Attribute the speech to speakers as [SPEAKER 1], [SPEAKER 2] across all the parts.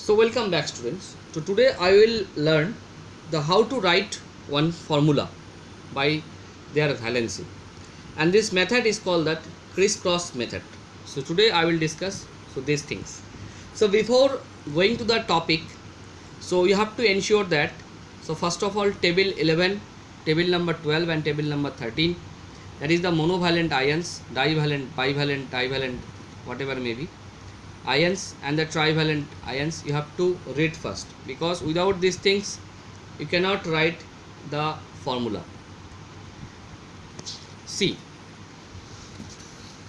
[SPEAKER 1] So welcome back students. So today I will learn the how to write one formula by their valency, and this method is called that crisscross method. So today I will discuss these things. So before going to the topic, so you have to ensure that, so first of all, table 11, table number 12 and table number 13, that is the monovalent ions, divalent, bivalent, trivalent, whatever may be ions, and the trivalent ions you have to read first, because without these things you cannot write the formula. See,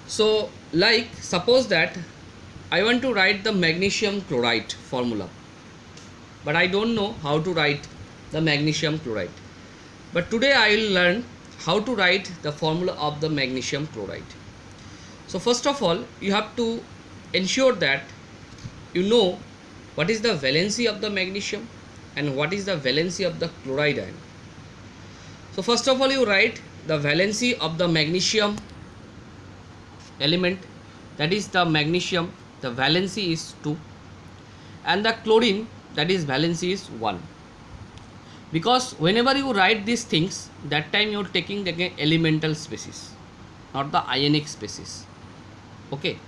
[SPEAKER 1] so like suppose that I want to write the magnesium chloride formula, but I don't know how to write the magnesium chloride. But today I will learn how to write the formula of the magnesium chloride. So first of all, you have to ensure that you know what is the valency of the magnesium and what is the valency of the chloride ion. So first of all, you write the valency of the magnesium element, that is the magnesium, the valency is 2, and the chlorine, that is valency is 1. Because whenever you write these things, that time you are taking the elemental species, not the ionic species. Okay,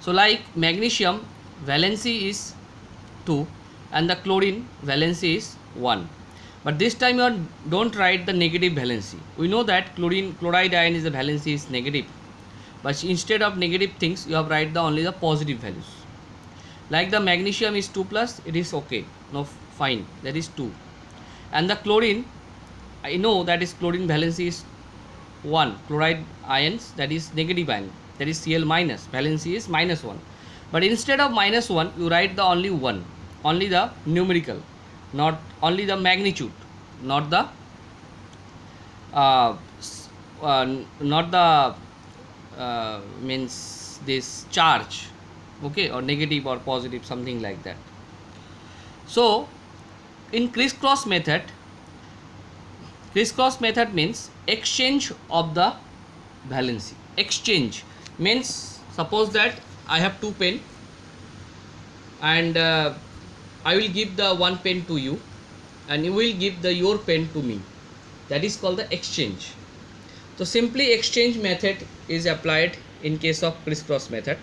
[SPEAKER 1] so like magnesium valency is 2 and the chlorine valency is 1, but this time you don't write the negative valency. We know that chloride ion is the valency is negative, but instead of negative things you have write the only the positive values. Like the magnesium is 2 plus, it is okay, no, fine, that is 2. And the chlorine, I know that is chlorine valency is 1, chloride ions, that is negative ion, that is Cl minus, valency is minus 1. But instead of minus 1, you write the only 1, only the numerical, not only the magnitude, not the means this charge, okay, or negative or positive, something like that. So in crisscross method means exchange of the valency. Exchange means, suppose that I have 2 pen and I will give the 1 pen to you and you will give the your pen to me. That is called the exchange. So simply exchange method is applied in case of crisscross method.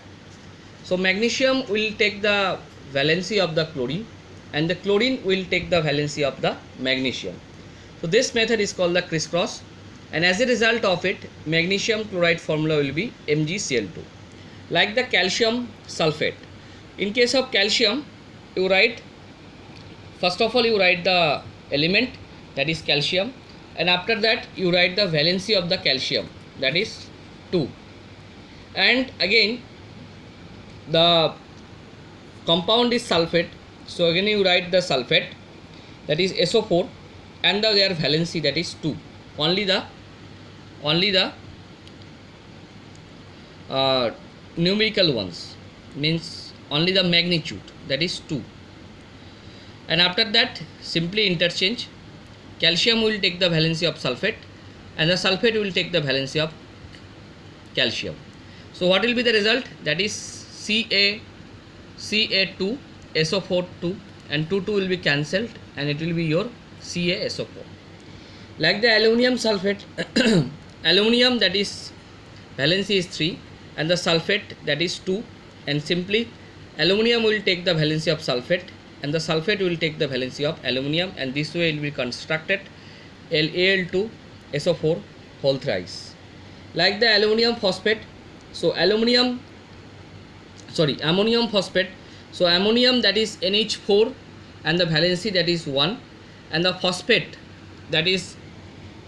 [SPEAKER 1] So magnesium will take the valency of the chlorine and the chlorine will take the valency of the magnesium. So this method is called the crisscross, and as a result of it, magnesium chloride formula will be MgCl2. Like the calcium sulfate, in case of calcium, you write, first of all you write the element, that is calcium, and after that you write the valency of the calcium, that is 2, and again the compound is sulfate, so again you write the sulfate, that is SO4, and their valency, that is 2, only the numerical ones, means only the magnitude, that is 2. And after that simply interchange, calcium will take the valency of sulfate and the sulfate will take the valency of calcium. So what will be the result? That is Ca2 SO4 2, and 2 will be cancelled and it will be your CaSO4. Like the aluminum sulfate, aluminum, that is valency is 3 and the sulfate, that is 2, and simply aluminum will take the valency of sulfate and the sulfate will take the valency of aluminum, and this way it will be constructed Al2 SO4 whole thrice. Like the aluminum phosphate, so ammonium phosphate, so ammonium, that is NH4 and the valency, that is 1, and the phosphate, that is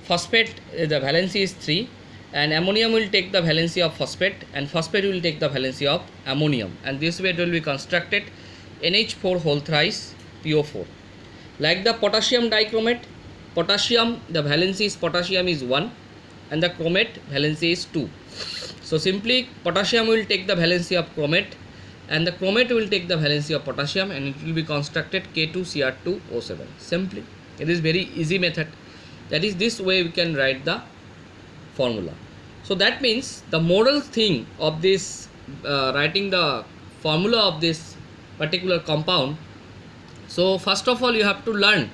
[SPEAKER 1] phosphate, the valency is 3, and ammonium will take the valency of phosphate and phosphate will take the valency of ammonium, and this way it will be constructed NH4 whole thrice PO4. Like the potassium dichromate, potassium, the valency is potassium is 1 and the chromate valency is 2. So simply potassium will take the valency of chromate and the chromate will take the valency of potassium, and it will be constructed K2Cr2O7. Simply, it is very easy method. That is, this way we can write the formula. So that means the moral thing of this writing the formula of this particular compound So first of all you have to learn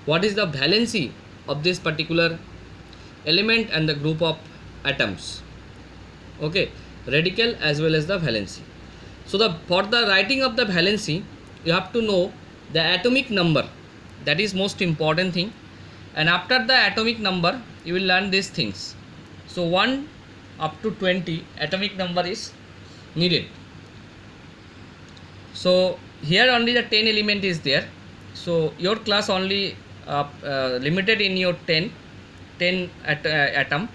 [SPEAKER 1] what is the valency of this particular element and the group of atoms. Okay, radical as well as the valency. So for the writing of the valency you have to know the atomic number, that is most important thing, and after the atomic number you will learn these things. So 1 up to 20 atomic number is needed. So here only the 10 element is there, so your class only limited in your 10 atom,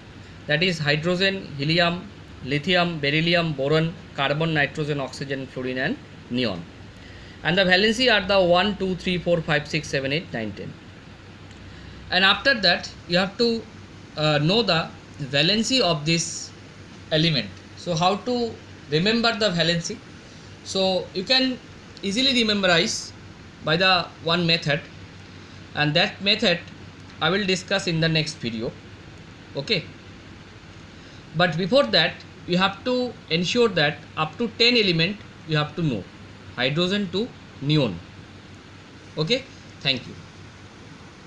[SPEAKER 1] that is hydrogen, helium, lithium, beryllium, boron, carbon, nitrogen, oxygen, fluorine and neon. And the valency are the 1, 2, 3, 4, 5, 6, 7, 8, 9, 10. And after that you have to know the valency of this element. So how to remember the valency? So you can easily memorize by the one method, and that method I will discuss in the next video. Okay, but before that you have to ensure that up to 10 element you have to know, hydrogen to neon. Okay, thank you.